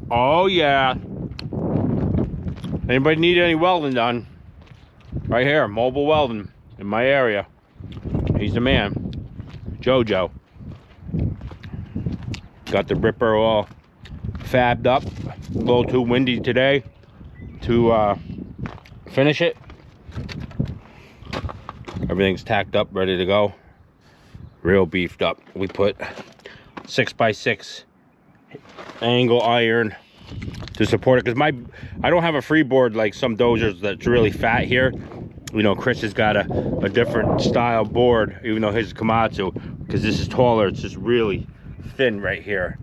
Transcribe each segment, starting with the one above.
Oh yeah. Anybody need any welding done? Right here, mobile welding in my area. He's the man. JoJo. Got the ripper all fabbed up. A little too windy today to finish it. Everything's tacked up, ready to go. Real beefed up. We put 6x6 angle iron to support it, because I don't have a freeboard like some dozers that's really fat here. You know, Chris has got a different style board, even though his is Komatsu, because this is taller. It's just really thin right here.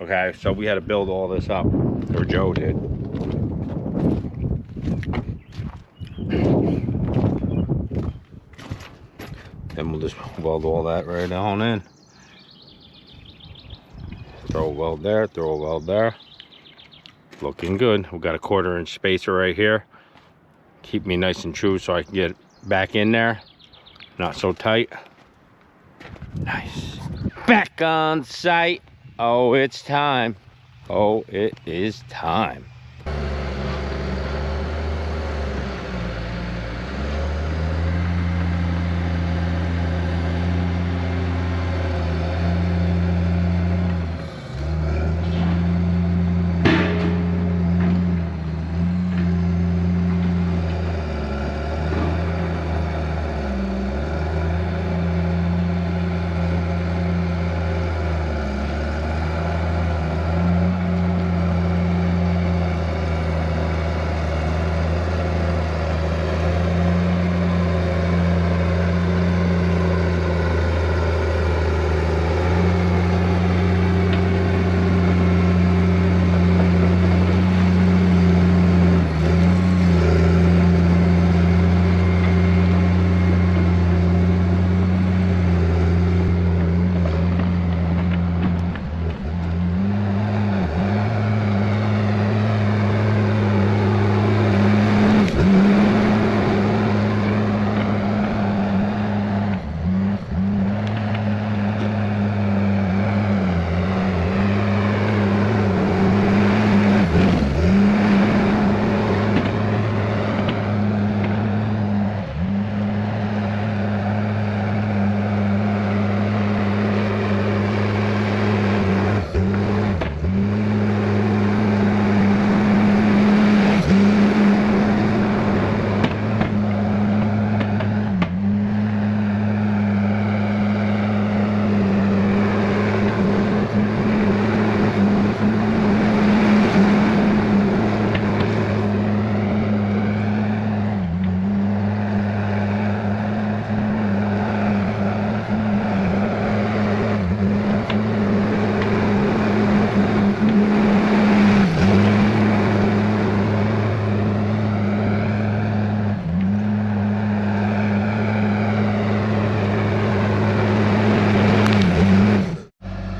Okay, so we had to build all this up, or Joe did. Then we'll just weld all that right on in. Throw a weld there, throw a weld there. Looking good. We got a 1/4 inch spacer right here. Keep me nice and true so I can get back in there. Not so tight. Nice. Back on site. Oh, it's time. Oh, it is time.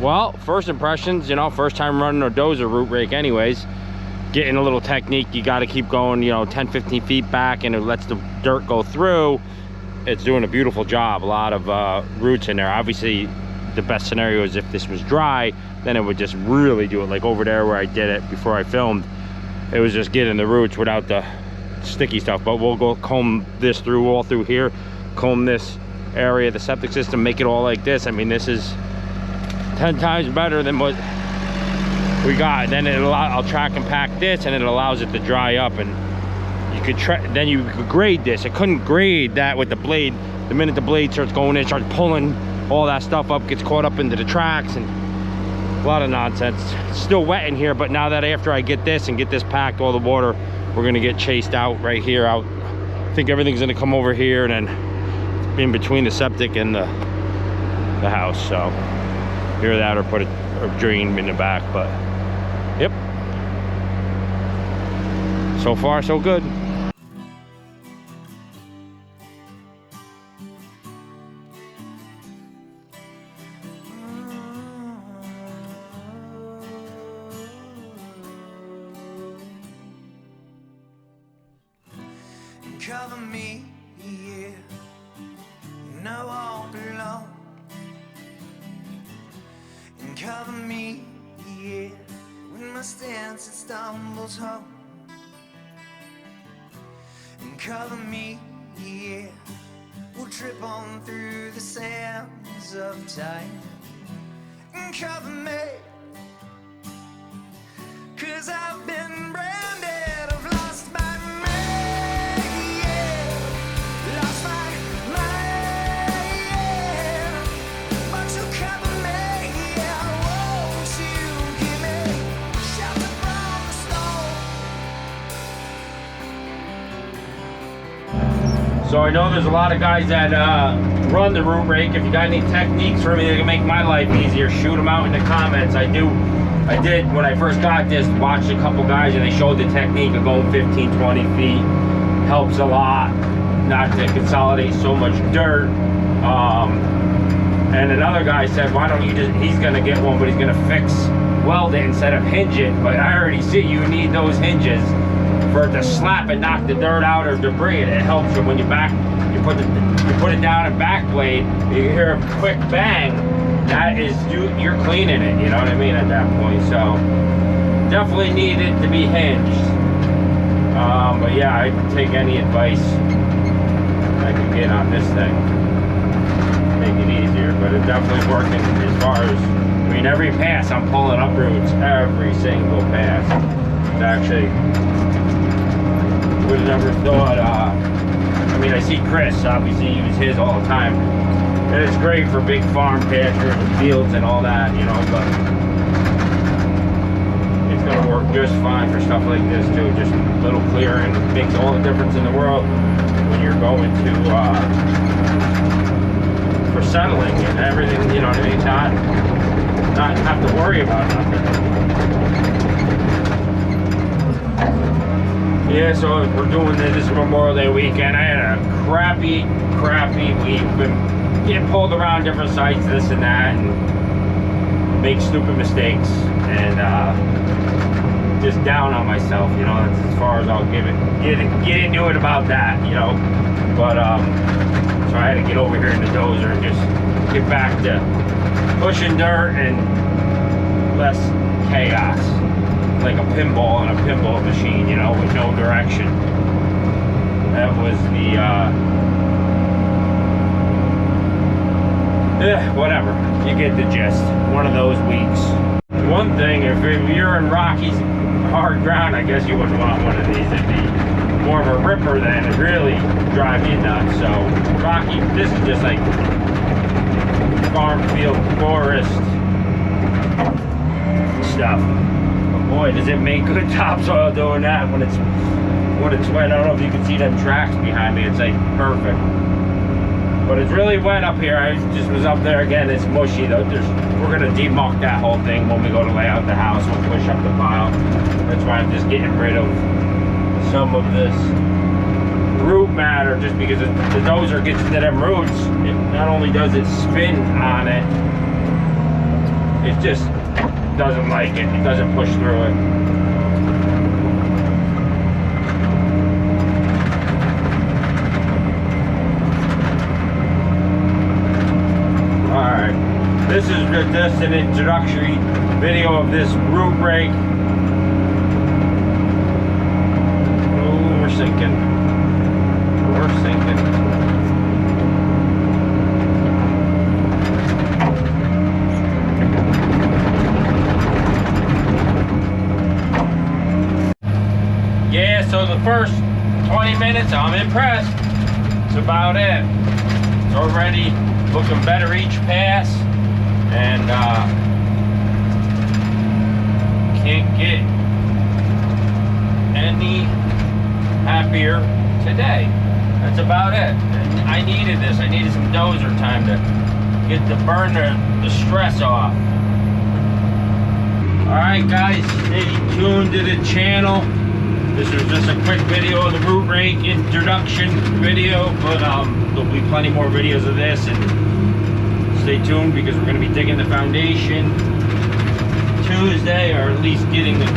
Well, first impressions, you know, first time running a dozer root rake anyways. Getting a little technique, you got to keep going, you know, 10-15 feet back, and it lets the dirt go through. It's doing a beautiful job. A lot of roots in there. Obviously, the best scenario is if this was dry, then it would just really do it. Like over there where I did it before I filmed, it was just getting the roots without the sticky stuff. But we'll go comb this through, all through here, comb this area, the septic system, make it all like this. I mean, this is 10 times better than what we got. And then I'll track and pack this, and it allows it to dry up, and you could then you could grade this. I couldn't grade that with the blade. The minute the blade starts going in, starts pulling all that stuff up, gets caught up into the tracks, and a lot of nonsense. It's still wet in here, but now that after I get this and get this packed, all the water, we're gonna get chased out right here. I think everything's gonna come over here and then in between the septic and the house. So either that or put a drain in the back. But yep, so far so good. Cover me, yeah. No, I won't belong. And cover me, yeah. When the stance that stumbles home and cover me, yeah. We'll trip on through the sands of time and cover me, 'cause I've been branded, I've lost my mind, yeah. Lost my mind, but you cover me, yeah. Won't you give me shelter from the storm? So I know there's a lot of guys that run the root rake. If you got any techniques for me that can make my life easier, shoot them out in the comments. I did, when I first got this, watched a couple guys and they showed the technique of going 15, 20 feet. Helps a lot not to consolidate so much dirt. And another guy said, why don't you just, he's gonna get one, but he's gonna weld it instead of hinge it. But I already see you need those hinges for it to slap and knock the dirt out or debris. It helps you when you put it down and back blade, you hear a quick bang. That is, you're cleaning it, you know what I mean, at that point. So definitely need it to be hinged. But yeah, I'd take any advice I can get on this thing, make it easier. But it's definitely working as far as, I mean, every pass I'm pulling up roots, every single pass. It's actually, would have never thought, I mean, I see Chris obviously use his all the time, and it's great for big farm pastures and fields and all that, you know, but it's going to work just fine for stuff like this too. Just a little clearing makes all the difference in the world when you're going to for settling and everything, you know what I mean, not have to worry about nothing. Yeah, so we're doing this Memorial Day weekend. I had a crappy week. Been getting pulled around different sites, this and that, and make stupid mistakes, and just down on myself. You know, that's as far as I'll get into it about that. You know, but so I had to get over here in the dozer and just get back to pushing dirt and less chaos. Like a pinball on a pinball machine, you know, with no direction. That was the, whatever. You get the gist. One of those weeks. One thing, if you're in rocky, hard ground, I guess you wouldn't want one of these. It'd be more of a ripper than it really drive you nuts. So, rocky, this is just like farm, field, forest stuff. Boy, does it make good topsoil doing that when it's wet. I don't know if you can see them tracks behind me. It's like perfect. But it's really wet up here. I just was up there again. It's mushy though. We're gonna demuck that whole thing when we go to lay out the house. We'll push up the pile. That's why I'm just getting rid of some of this root matter, just because the dozer gets into them roots. It not only does it spin on it, it just doesn't like it. It doesn't push through it. Alright. This is just an introductory video of this root rake. Oh, we're sinking. We're sinking. So the first 20 minutes, I'm impressed. That's about it. It's already looking better each pass, and can't get any happier today. That's about it. And I needed this. I needed some dozer time to burn the stress off. All right, guys, stay tuned to the channel. This was just a quick video of the root rake introduction video, but there'll be plenty more videos of this, and stay tuned because we're going to be digging the foundation Tuesday, or at least getting the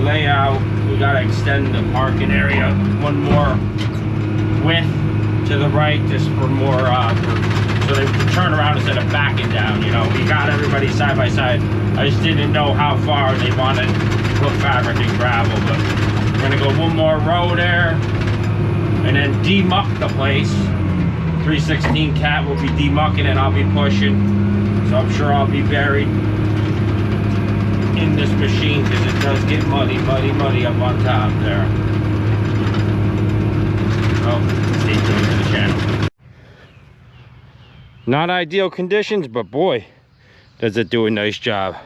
layout. We got to extend the parking area one more width to the right, just for more so they turn around instead of backing down. You know, we got everybody side by side. I just didn't know how far they wanted to put fabric and gravel, but we're gonna go one more row there and then demuck the place. 316 cat will be demucking and I'll be pushing, so I'm sure I'll be buried in this machine because it does get muddy up on top there. Oh, stay tuned to the channel. Not ideal conditions, but boy, does it do a nice job.